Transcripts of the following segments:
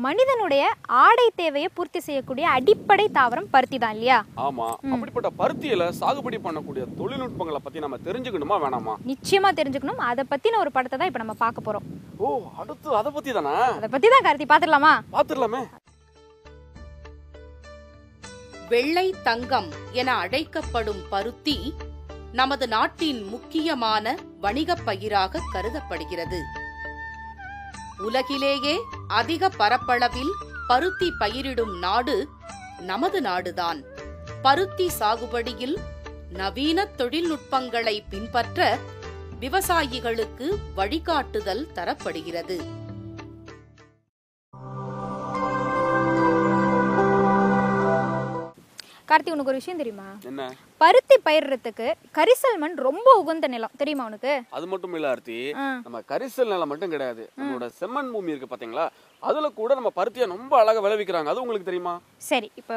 மனிதனுடைய ஆடை தேவையை பூர்த்தி செய்யக்கூடிய அடிப்படை தாவரம் பருத்தி தான் இல்லையா? ஆமா. அப்படிப்பட்ட பருத்தியில சாகுபடி பண்ணக்கூடிய தொழில்நுட்பங்களை பத்தி நம்ம தெரிஞ்சுக்கணுமா வேணாமா? நிச்சயமா தெரிஞ்சுக்கணும். அதை பத்தின ஒரு படத்தை தான் இப்ப நம்ம பார்க்க போறோம். ஓ, அடுத்து அதை பத்தி தானா? அதை பத்தி தான் கார்த்தி, பாத்துடலாமா? பாத்துடலாமே. வெள்ளை தங்கம் என அழைக்கப்படும் பருத்தி நமது நாட்டின் முக்கியமான வணிகப் பயிராக கருதப்படுகிறது. உலகிலேயே அதிக பரப்பளவில் பருத்தி பயிரிடும் நாடு நமது நாடுதான். பருத்தி சாகுபடியில் நவீன தொழில்நுட்பங்களை பின்பற்ற விவசாயிகளுக்கு வழிகாட்டுதல் தரப்படுகிறது. கார்த்தி, உனக்கு ஒரு விஷயம் தெரியுமா? என்ன? பருத்தி பயிர்றதுக்கு கரிசல் மண் ரொம்ப உகந்த நிலம், தெரியுமா உனக்கு? அது மட்டும் இல்ல ஆர்த்தி, நம்ம கரிசல் நிலம் மட்டும் கிடையாது, நம்மளோட செம்மண் பூமி இருக்கு பாத்தீங்களா, அதுல கூட நம்ம பருத்தியை ரொம்ப அழகா விளைவிக்கிறாங்க. அது உங்களுக்கு தெரியுமா? சரி, இப்போ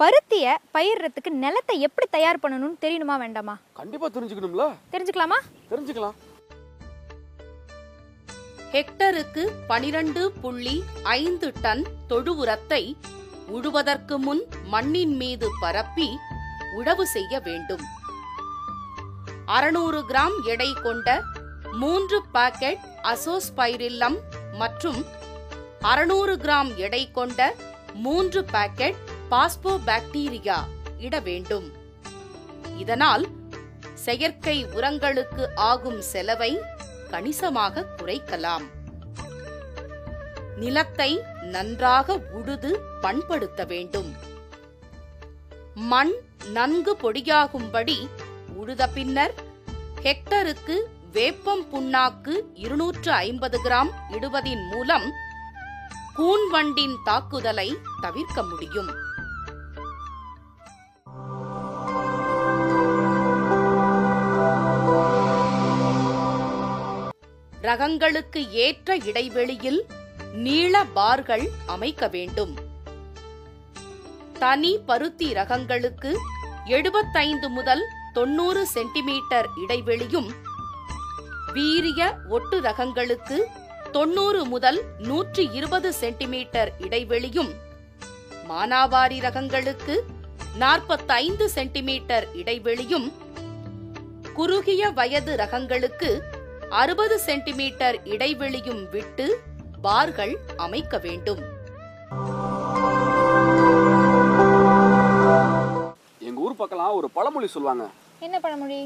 பருத்தியை பயிர்றதுக்கு நிலத்தை எப்படி தயார் பண்ணணும்னு தெரியணுமா வேண்டாமா? கண்டிப்பா தெரிஞ்சுக்கணும்ல. தெரிஞ்சுக்கலாமா? தெரிஞ்சுக்கலாம். ஹெக்டருக்கு 12.5 டன் தொழு உரத்தை உழுவதற்கு முன் மண்ணின் மீது பரப்பி உழவு செய்ய வேண்டும். 600 கிராம் எடை கொண்ட 3 பாக்கெட் அசோஸ்பைரில்லம் மற்றும் 600 கிராம் எடை கொண்ட 3 பாக்கெட் பாஸ்போபாக்டீரியா இட வேண்டும். இதனால் செயற்கை உரங்களுக்கு ஆகும் செலவை கணிசமாக குறைக்கலாம். நிலத்தை நன்றாக உழுது பண்படுத்த வேண்டும். மண் நன்கு பொடியாகும்படி உழுத பின்னர் ஹெக்டருக்கு வேப்பம் புண்ணாக்கு 250 கிராம் இடுவதின் மூலம் கூன்வண்டின் தாக்குதலை தவிர்க்க முடியும். ரகங்களுக்கு ஏற்ற இடைவெளியில் நீள பார்கள் அமைக்க வேண்டும். தனி பருத்தி ரகங்களுக்கு 75 முதல் 90 சென்டிமீட்டர் இடைவெளியும், வீரிய ஒட்டு ரகங்களுக்கு 90 முதல் 120 சென்டிமீட்டர் இடைவெளியும், மானாவாரி ரகங்களுக்கு 45 சென்டிமீட்டர் இடைவெளியும், குறுகிய வயது ரகங்களுக்கு 60 சென்டிமீட்டர் இடைவெளியும் விட்டு பார்கள் அமைக்க வேண்டும். எங்க ஊர் பக்கம் ஒரு பழமொழி சொல்லுவாங்க. என்ன பழமொழி?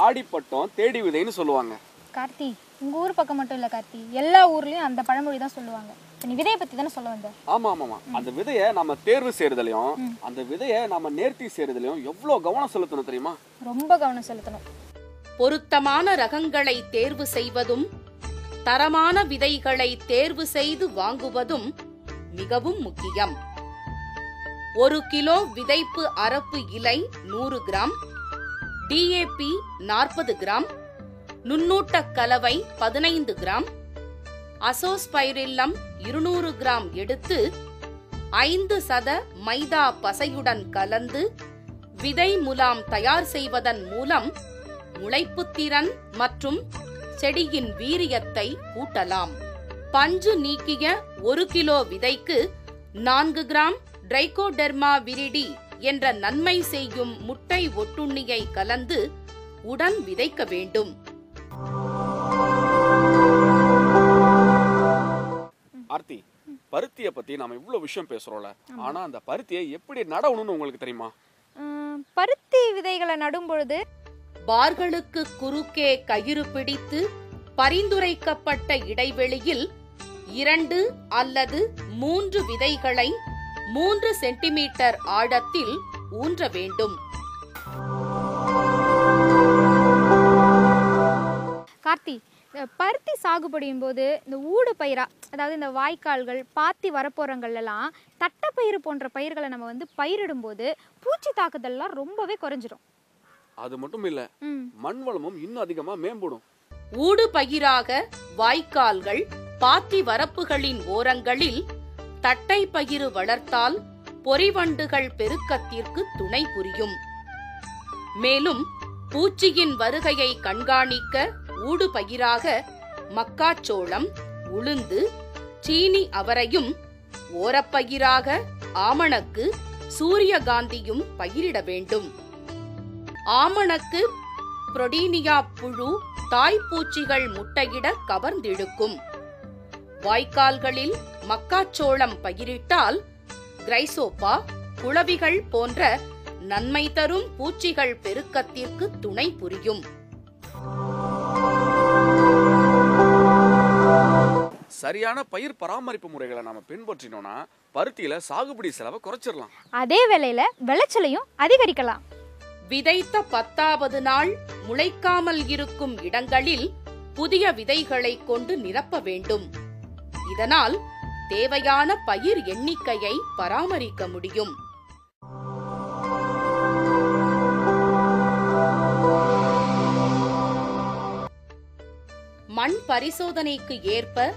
ஆடிப்பட்டம் தேடி விதைன்னு சொல்லுவாங்க. கார்த்தி, உங்க ஊர் பக்கம் மட்டும் இல்ல கார்த்தி, எல்லா ஊர்லயும் அந்த பழமொழி தான் சொல்லுவாங்க. நீ விதையை பத்தி தானே சொல்ல வந்த? ஆமா ஆமா. அந்த விதையை நம்ம தேர்வு செய்யறதுலயும் அந்த விதையை நம்ம நேர்த்தி செய்யறதுலயும் எவ்வளவு கவனம் செலுத்தணும் தெரியுமா? ரொம்ப கவனம் செலுத்தணும். பொருத்தமான ரகங்களை தேர்வு செய்வதும் தரமான விதைகளை தேர்வு செய்து வாங்குவதும் மிகவும் முக்கியம். 1 கிலோ விதைப்பு அரப்பு இலை 100 கிராம், DAP 40 கிராம், நுண்ணூட்ட கலவை 15 கிராம், அசோஸ்பைரில்லம் 200 கிராம் எடுத்து 5% மைதா பசையுடன் கலந்து விதை முலாம் தயார் செய்வதன் மூலம் முளைப்புத்திறன் மற்றும் செடியின் வீரியத்தை கூட்டலாம். பஞ்சு நீக்கிய 1 கிலோ விதைக்கு 4 கிராம் ட்ரைகோடெர்மா விரிடி என்ற நன்மை செய்யும் முட்டை ஒட்டுண்ணியை கலந்து உடன் விதைக்க வேண்டும். ஆர்த்தி, பருத்தியை பத்தி நாம இவ்வளவு விஷயம் பேசுறோம்ல, ஆனா அந்த பருத்தியை எப்படி நடணும்னு உங்களுக்கு தெரியுமா? பருத்தி விதைகளை நடும் பொழுது பார்களுக்கு குறுக்கே கயிறு பிடித்து பரிந்துரைக்கப்பட்ட இடைவெளியில் 2 அல்லது 3 விதைகளை 3 சென்டிமீட்டர் ஆழத்தில் ஊன்ற வேண்டும். கார்த்தி, பருத்தி சாகுபடியும் போது இந்த ஊடு பயிரா, அதாவது இந்த வாய்க்கால்கள் பாத்தி வரப்போறங்கள் எல்லாம் தட்டைப்பயிறு போன்ற பயிர்களை நம்ம பயிரிடும் போது பூச்சி தாக்குதல்லாம் ரொம்பவே குறைஞ்சிடும். அது மட்டும் இல்ல, மண் வளமும் இன்னும் அதிகமா மேம்படும். ஊடு பயிராக வாய்க்கால்கள் பாத்தி வரப்புகளின் ஓரங்களில் தட்டை பயிறு வளர்த்தால் பொறிவண்டுகள் பெருக்கத்திற்கு துணை புரியும். மேலும் பூச்சியின் வருகையை கண்காணிக்க ஊடு பயிராக மக்காச்சோளம், உளுந்து, சீனி அவரையும் ஓரப்பயிராக ஆமணக்கு, சூரியகாந்தியும் பயிரிட வேண்டும். ஆமணக்கு புரோடீனியா புழு தாய்ப்பூச்சிகள் முட்டையிட கவர்ந்திழுக்கும். வாய்க்கால்களில் மக்காச்சோளம் பயிரிட்டால் கிரைசோப்பா, குளவிகள் போன்ற நன்மை தரும் பூச்சிகள் பெருக்கத்திற்கு துணை புரியும். சரியான பயிர் பராமரிப்பு முறைகளை நாம பின்பற்றினோம்னா பருத்தியில சாகுபடி செலவை குறைச்சிடலாம். அதே வேளையில விளைச்சலையும் அதிகரிக்கலாம். விதைத்த 10வது நாள் முளைக்காமல் இருக்கும் இடங்களில் புதிய விதைகளை கொண்டு நிரப்ப வேண்டும். இதனால் தேவையான பயிர் எண்ணிக்கையை பராமரிக்க முடியும். மண் பரிசோதனைக்கு ஏற்ப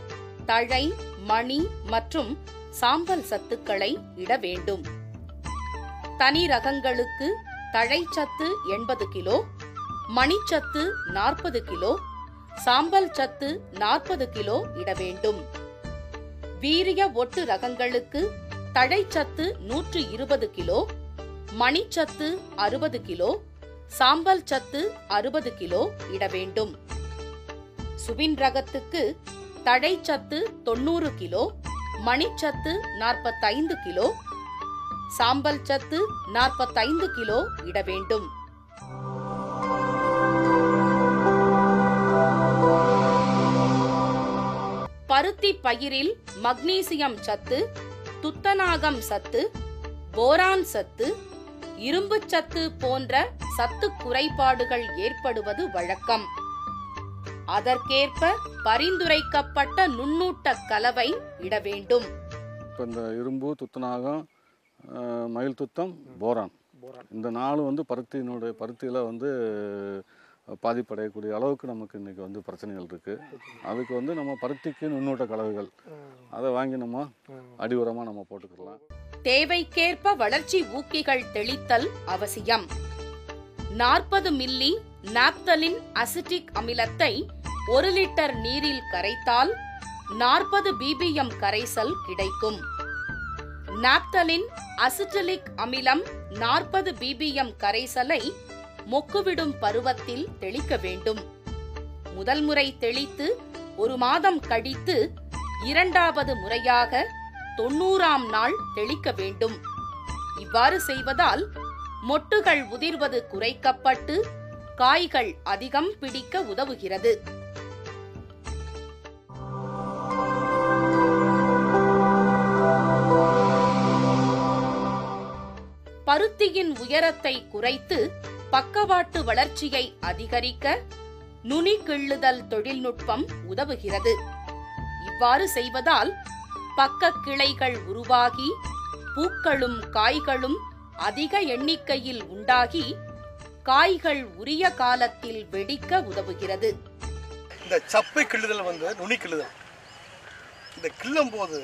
தழை, மணி மற்றும் சாம்பல் சத்துக்களை இட வேண்டும். தனி ரகங்களுக்கு தழைச்சத்து 80 கிலோ, மணிச்சத்து 40 கிலோ, சாம்பல் சத்து 40 கிலோ இட வேண்டும். வீரிய ஒட்டு ரகங்களுக்கு தழைச்சத்து 120 கிலோ, மணிச்சத்து 60 கிலோ, சாம்பல் சத்து 60 கிலோ இட வேண்டும். சுபின் ரகத்துக்கு தழைச்சத்து 90 கிலோ, மணிச்சத்து 45 கிலோ, சாம்பல் சத்து 45 கிலோ இட வேண்டும். பருத்தி பயிரில் மக்னீசியம் சத்து, துத்தநாகம் சத்து, போரான் சத்து, இரும்பு சத்து போன்ற சத்து குறைபாடுகள் ஏற்படுவது வழக்கம். அதற்கேற்ப பரிந்துரைக்கப்பட்ட நுண்ணூட்ட கலவை இட வேண்டும். இப்போ இந்த இரும்பு, துத்தநாகம், மயில் துத்தம், போரான் இந்த 4 பருத்தியில் பாதிப்படையக்கூடிய அளவுக்கு நமக்கு இன்றைக்கி பிரச்சனைகள் இருக்குது. அதுக்கு நம்ம பருத்திக்கு நுண்ணூட்ட கலவைகள் அதை வாங்கி நம்ம அடி உரமாக நம்ம போட்டுக்கலாம். தேவைக்கேற்ப வளர்ச்சி ஊக்கிகள் தெளித்தல் அவசியம். 40 மில்லி நாப்தலின் அசிட்டிக் அமிலத்தை 1 லிட்டர் நீரில் கரைத்தால் 40 ppm கரைசல் கிடைக்கும். நாப்தலின் அசிட்டிலிக் அமிலம் 40 ppm கரைசலை மொக்குவிடும் பருவத்தில் தெளிக்க வேண்டும். முதல் முறை தெளித்து 1 மாதம் கழித்து 2வது முறையாக 90ஆம் நாள் தெளிக்க வேண்டும். இவ்வாறு செய்வதால் மொட்டுகள் உதிர்வது குறைக்கப்பட்டு காய்கள் அதிகம் பிடிக்க உதவுகிறது. பருத்தியின் உயரத்தை குறைத்து பக்கவாட்டு வளர்ச்சியை அதிகரிக்க நுனி கிள்ளுதல் தொழில்நுட்பம் உதவுகிறது. இவ்வாறு செய்வதால் பக்க கிளைகள் உருவாகி பூக்களும் காய்களும் அதிக எண்ணிக்கையில் உண்டாகி காய்கள் உரிய காலத்தில் வெடிக்க உதவுகிறது. இந்த சப்பை கிள்ளுதல் நுனி கிள்ளுதல். இந்த கிள்ளும் போது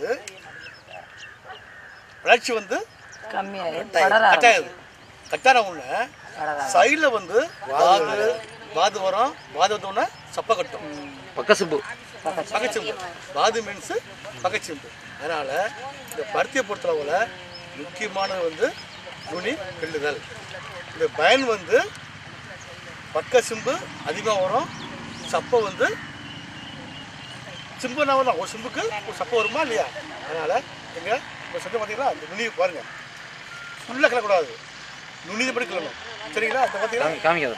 வளர்ச்சி கம்மியாயிரு. கட்டார உடனே சைடில் வாது வரும். வாது வந்தோடனே சப்பை கட்டும். பக்கச்சிம்பு. வாது மீன்ஸ் பக்கச்சிம்பு. அதனால இந்த பருத்தியை பொறுத்தளவில் முக்கியமானது நுனி கிள்ளுதல். இந்த பயன் பக்கச்சிம்பு அதிகமாக வரும். சப்பை சிம்புனா வரும். ஒரு சிம்புக்கு ஒரு சப்பை வருமா இல்லையா? அதனால எங்க சொன்ன பார்த்தீங்களா, அந்த நுனி பாருங்க, ஃபுல்லாக கிளக்கூடாது, நுனி படி கிளணும். சரிங்களா? அதை பார்த்தீங்களா காமிக்காது.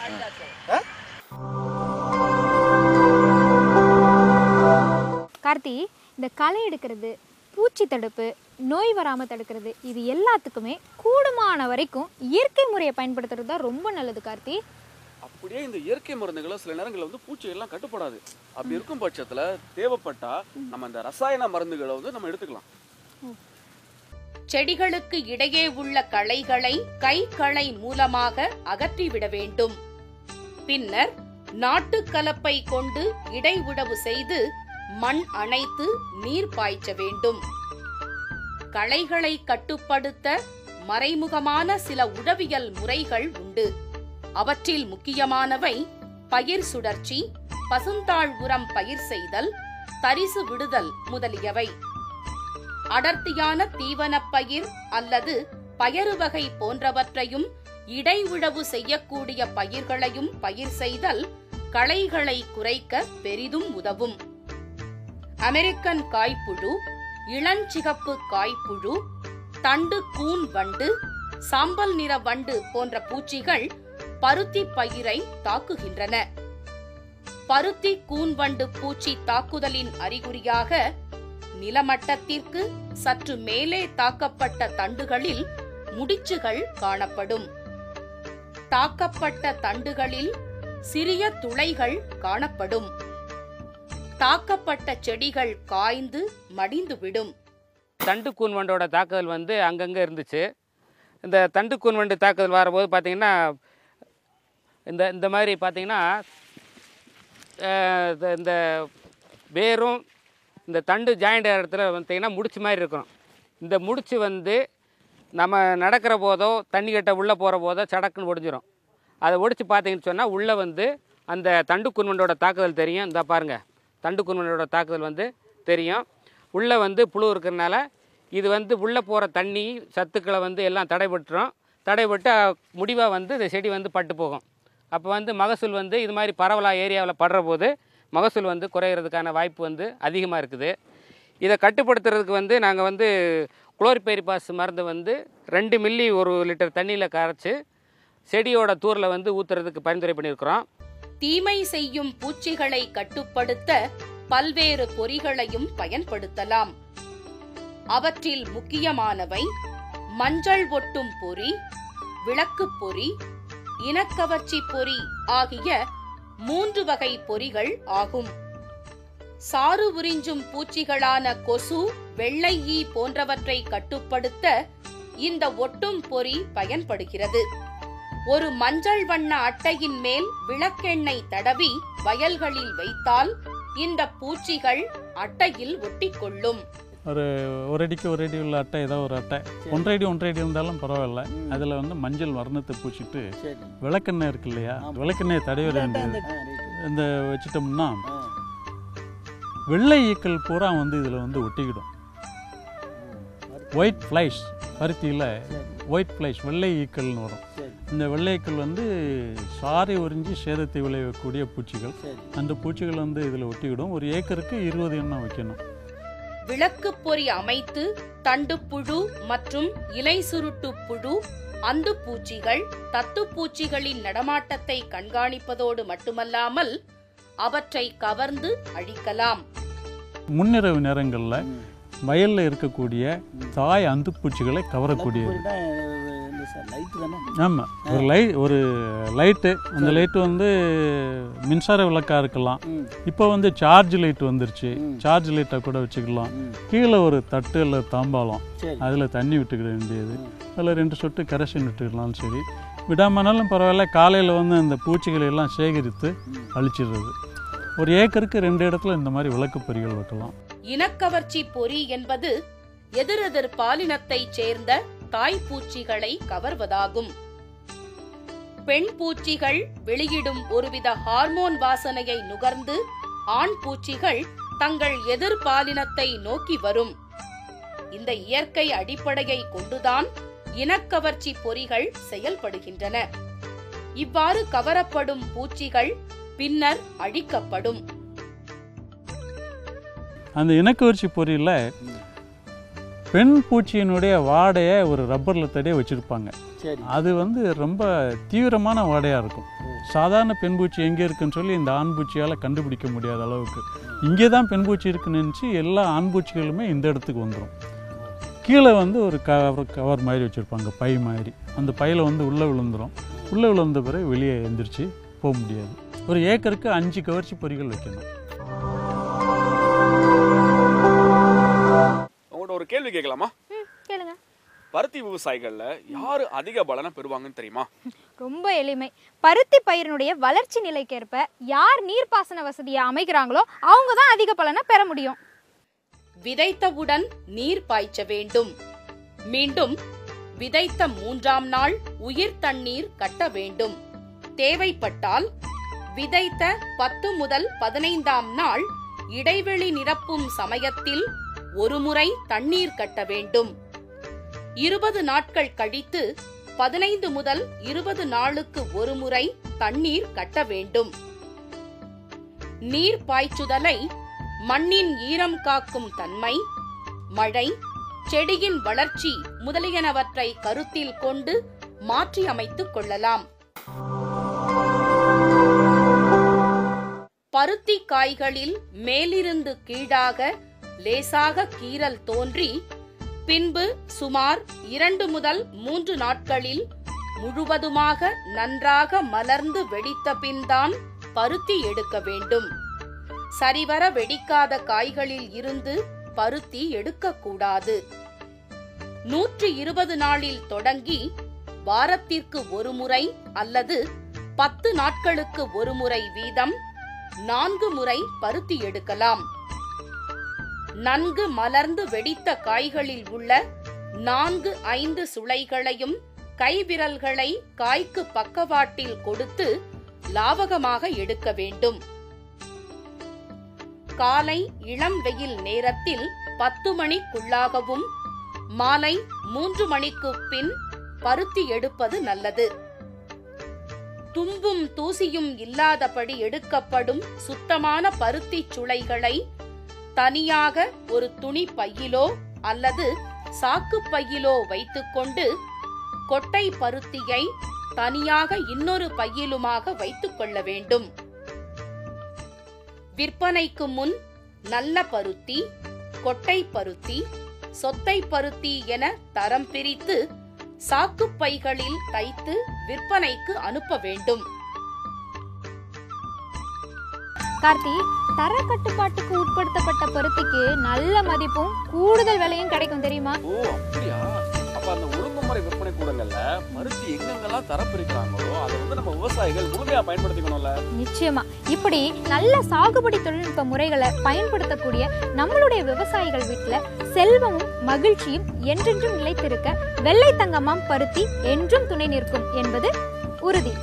கார்த்தி, இந்த களை எடுக்கிறது, பூச்சி தடுப்பு, நோய் வராமல் தடுக்கிறது, இது எல்லாத்துக்குமே கூடுமான வரைக்கும் இயற்கை முறையை பயன்படுத்துறது தான் ரொம்ப நல்லது கார்த்தி. அப்படியே இந்த இயற்கை மருந்துகளை சில நேரங்களில் பூச்சிகள்லாம் கட்டுப்படாது. அப்படி இருக்கும் பட்சத்தில் தேவைப்பட்டா நம்ம இந்த ரசாயன மருந்துகளை நம்ம எடுத்துக்கலாம். செடிகளுக்கு இடையே உள்ள களைகளை களை மூலமாக அகற்றிவிட வேண்டும். பின்னர் நாட்டு கலப்பை கொண்டு இடைவிடவு செய்து மண் அணைத்து நீர் பாய்ச்ச வேண்டும். களைகளை கட்டுப்படுத்த மறைமுகமான சில உழவியல் முறைகள் உண்டு. அவற்றில் முக்கியமானவை பயிர் சுழற்சி, பசுந்தாள் உரம் பயிர் செய்தல், தரிசு விடுதல் முதலியவை. அடர்த்தியான தீவனப் பயிர் அல்லது பயறு வகை போன்றவற்றையும் இடை உழவு செய்யக்கூடிய பயிர்களையும் பயிர் செய்தல் களைகளை குறைக்க பெரிதும் உதவும். அமெரிக்கன் காய்ப்புழு, இளஞ்சிகப்பு காய்ப்புழு, தண்டு கூன் வண்டு, சாம்பல் நிற வண்டு போன்ற பூச்சிகள் பருத்தி பயிரை தாக்குகின்றன. பருத்தி கூன் வண்டு பூச்சி தாக்குதலின் அறிகுறியாக நிலமட்டத்திற்கு சற்று மேலே தாக்கப்பட்ட தண்டுகளில் முடிச்சுகள் காணப்படும். தாக்கப்பட்ட தண்டுகளில் சிறிய துளைகள் காணப்படும். தாக்கப்பட்ட செடிகள் காய்ந்து மடிந்துவிடும். தண்டு கூன் வண்டோட தாக்குதல் வந்து அங்கங்கே இருந்துச்சு. இந்த தண்டு கூன் வண்டு தாக்குதல் வரும்போது பார்த்திங்கன்னா இந்த மாதிரி பார்த்திங்கன்னா இந்த வேரும் இந்த தண்டு ஜாயிண்ட் இடத்துல பார்த்திங்கன்னா முடிச்சு மாதிரி இருக்கும். இந்த முடிச்சு வந்து நம்ம நடக்கிற போதோ தண்ணி கட்ட உள்ளே போகிற போதோ சடக்குன்னு ஒடிஞ்சிரும். அதை ஒடிச்சு பார்த்தீங்கன்னு சொன்னால் உள்ளே வந்து அந்த தண்டு கூன்வண்டோட தாக்குதல் தெரியும். இந்த பாருங்கள், தண்டு கூன்வண்டோட தாக்குதல் வந்து தெரியும். உள்ளே வந்து புழு இருக்கிறதுனால இது வந்து உள்ளே போகிற தண்ணி சத்துக்களை வந்து எல்லாம் தடைபட்டுரும். தடைபட்டு முடிவாக வந்து இந்த செடி வந்து பட்டு போகும். அப்போ வந்து மகசூல் வந்து இது மாதிரி பரவலாக ஏரியாவில் படுற போது மகசூல் வந்து குறையிறதுக்கான வாய்ப்பு வந்து அதிகமாக இருக்குது. இதை கட்டுப்படுத்துறதுக்கு வந்து நாங்கள் வந்து குளோரிபைரிபாஸ் மருந்து வந்து 2 மில்லி 1 லிட்டர் தண்ணியில் கரைச்சி செடியோட தூரில் வந்து ஊற்றுறதுக்கு பரிந்துரை பண்ணியிருக்கிறோம். தீமை செய்யும் பூச்சிகளை கட்டுப்படுத்த பல்வேறு பொறிகளையும் பயன்படுத்தலாம். அவற்றில் முக்கியமானவை மஞ்சள் ஒட்டும் பொறி, விளக்கு பொறி, இனக்கவர்ச்சி பொறி ஆகிய 3 வகை பொறிகள் ஆகும். சாறு உறிஞ்சும் பூச்சிகளான கொசு, வெள்ளை ஈ போன்றவற்றை கட்டுப்படுத்த இந்த ஒட்டும் பொறி பயன்படுகிறது. ஒரு மஞ்சள் வண்ண அட்டையின் மேல் விளக்கெண்ணெய் தடவி வயல்களில் வைத்தால் இந்த பூச்சிகள் அட்டையில் ஒட்டிக்கொள்ளும். ஒரு அடிக்கு ஒரு அடி உள்ள அட்டை, ஏதோ ஒரு அட்டை 1 அடி இருந்தாலும் பரவாயில்ல. அதில் வந்து மஞ்சள் வர்ணத்தை பூச்சிட்டு விளக்கெண்ணெய் இருக்கு இல்லையா, விளக்கெண்ணெய் தடவி வேண்டியது இந்த வச்சுட்டோம்னா வெள்ளை ஈக்கள் பூரா வந்து இதில் வந்து ஒட்டிக்கிடும். ஒயிட் ஃப்ளைஸ், பருத்தியில் ஒயிட் ஃப்ளைஸ் வெள்ளை ஈக்கள்னு வரும். இந்த வெள்ளை ஈக்கள் வந்து சாறை உறிஞ்சி சேதத்தை விளைவிக்கக்கூடிய பூச்சிகள். அந்த பூச்சிகள் வந்து இதில் ஒட்டிக்கிடும். ஒரு ஏக்கருக்கு 20 எண்ணம் வைக்கணும். விளக்கு பொறி அமைத்து தண்டுப்புழு மற்றும் இலை சுருட்டு புழு, அந்து பூச்சிகள், தத்து பூச்சிகளின் நடமாட்டத்தை கண்காணிப்பதோடு மட்டுமல்லாமல் அவற்றை கவர்ந்து அழிக்கலாம். முன்னிரவு நேரங்களில் வயலில் இருக்கக்கூடிய தாய் அந்து பூச்சிகளை கவரக்கூடியது. ஆமாம், ஒரு லைட்டு, அந்த லைட்டு வந்து மின்சார விளக்காக இருக்கலாம். இப்போ வந்து சார்ஜ் லைட் வந்துருச்சு, சார்ஜ் லைட்டாக கூட வச்சுக்கலாம். கீழே ஒரு தட்டு இல்லை தாம்பாளம், அதில் தண்ணி விட்டுக்கிட வேண்டியது. அதில் 2 சொட்டு கரைசல் விட்டுக்கலாம்னு சரி, விடாமனாலும் பரவாயில்ல. காலையில் வந்து அந்த பூச்சிகளை எல்லாம் சேகரித்து அழிச்சிடுறது. ஒரு ஏக்கருக்கு 2 இடத்துல இந்த மாதிரி விளக்கு பொறிகள் வைக்கலாம். இனக்கவர்ச்சி பொறி என்பது எதிரெதிர் பாலினத்தை சேர்ந்த தாய் பூச்சிகளை கவர்வதாகும். பெண் பூச்சிகள் வெளியிடும் ஒருவித ஹார்மோன் வாசனையை நுகர்ந்து ஆண் பூச்சிகள் தங்கள் எதிர்பாலினத்தை நோக்கி வரும். இந்த இயற்கை அடிப்படையை கொண்டுதான் இனக்கவர்ச்சி பொறிகள் செயல்படுகின்றன. இவ்வாறு கவரப்படும் பூச்சிகள் பின்னர் அழிக்கப்படும். அந்த இனக்கவர்ச்சி பொறியில் பெண் பூச்சியினுடைய வாடையை ஒரு ரப்பரில் தடையை வச்சுருப்பாங்க. அது வந்து ரொம்ப தீவிரமான வாடையாக இருக்கும். சாதாரண பெண் பூச்சி எங்கே இருக்குன்னு சொல்லி இந்த ஆண் பூச்சியால் கண்டுபிடிக்க முடியாத அளவுக்கு இங்கே தான் பெண் பூச்சி இருக்குன்னு நினச்சி எல்லா ஆண் பூச்சிகளுமே இந்த இடத்துக்கு வந்துடும். கீழே வந்து ஒரு கவர் மாதிரி வச்சுருப்பாங்க, பை மாதிரி. அந்த பையில் வந்து உள்ளே விழுந்துடும். உள்ளே விழுந்த பிறகு வெளியே எந்திரிச்சு போக முடியாது. ஒரு ஏக்கருக்கு 5 கவர்ச்சி பொறிகள் வைக்கணும். உங்கள்கிட்ட ஒரு கேள்வி கேட்கலாமா? கேளுங்க. பருத்தி விவசாயிகள்ல யாரு அதிக பலனை பெறுவாங்கன்னு தெரியுமா? ரொம்ப எளிமை. பருத்தி பயிரினுடைய வளர்ச்சி நிலைக்கேற்ப யார் நீர்ப்பாசன வசதியை அமைக்கிறாங்களோ அவங்க தான் அதிக பலனை பெற முடியும். விதைத்தவுடன் நீர் பாய்ச்ச வேண்டும். மீண்டும் விதைத்த 3ஆம் நாள் உயிர் தண்ணீர் கட்ட வேண்டும். தேவைப்பட்டால் விதைத்த 10 முதல் 15ஆம் நாள் இடைவெளி நிரப்பும் சமயத்தில் ஒரு முறை தண்ணீர் கட்ட வேண்டும். 20 நாட்கள் கழித்து 15 முதல் 20 நாளுக்கு ஒரு முறை தண்ணீர் கட்ட வேண்டும். நீர் பாய்ச்சுதலை மண்ணின் ஈரம் காக்கும் தன்மை, மழை, செடியின் வளர்ச்சி முதலியனவற்றை கருத்தில் கொண்டு மாற்றி அமைத்துக் கொள்ளலாம். பருத்தி காய்களில் மேலிருந்து கீழாக லேசாக கீறல் தோன்றி பின்பு சுமார் 2 முதல் 3 நாட்களில் முழுவதுமாக நன்றாக மலர்ந்து வெடித்த பின்தான் பருத்தி எடுக்க வேண்டும். சரிவர வெடிக்காத காய்களில் இருந்து பருத்தி எடுக்கக்கூடாது. 120 நாளில் தொடங்கி வாரத்திற்கு ஒரு முறை அல்லது 10 நாட்களுக்கு ஒரு முறை வீதம் 4 முறை பருத்தி எடுக்கலாம். நன்கு மலர்ந்து வெடித்த காய்களில் உள்ள 4-5 சுளைகளையும் கைவிரல்களை காய்க்கு பக்கவாட்டில் கொடுத்து லாவகமாக எடுக்க வேண்டும். காலை இளம் வெயில் நேரத்தில் 10 மணிக்குள்ளாகவும் மாலை 3 மணிக்கு பின் பருத்தி எடுப்பது நல்லது. தும்பும் தூசியும் இல்லாதபடி எடுக்கப்படும் சுத்தமான பருத்தி சுளைகளை தனியாக ஒரு துணி பையிலோ அல்லது சாக்கு பையிலோ வைத்துக்கொண்டு கொட்டை பருத்தியை தனியாக இன்னொரு பையிலுமாக வைத்துக் கொள்ள வேண்டும். விற்பனைக்கு முன் நல்ல பருத்தி, கொட்டை பருத்தி, சொத்தை பருத்தி என தரம் பிரித்து சாக்கு பைகளில் தைத்து விற்பனைக்கு அனுப்ப வேண்டும். கார்த்தி, தர கட்டுப்பாட்டுக்கு உட்படுத்தப்பட்ட பருத்திக்கு நல்ல மதிப்பும் கூடுதல் விலையும் கிடைக்கும் தெரியுமா? ஓ அப்படியா? அப்ப அந்த ஒழுங்குமுறை விற்பனை கூடங்கள்ல பருத்தி எங்கெங்கெல்லாம் தரம் பிரிக்கிறாங்களோ அதை வந்து நம்ம விவசாயிகள் முழுமையா பயன்படுத்திக்கணும்ல. நிச்சயமா. இப்படி நல்ல சாகுபடி தொழில்நுட்ப முறைகளை பயன்படுத்தக்கூடிய நம்மளுடைய விவசாயிகள் வீட்டுல செல்வமும் மகிழ்ச்சியும் என்றென்றும் நிலைத்திருக்க வெள்ளை தங்கமாம் பருத்தி என்றும் துணை நிற்கும் என்பது உறுதி.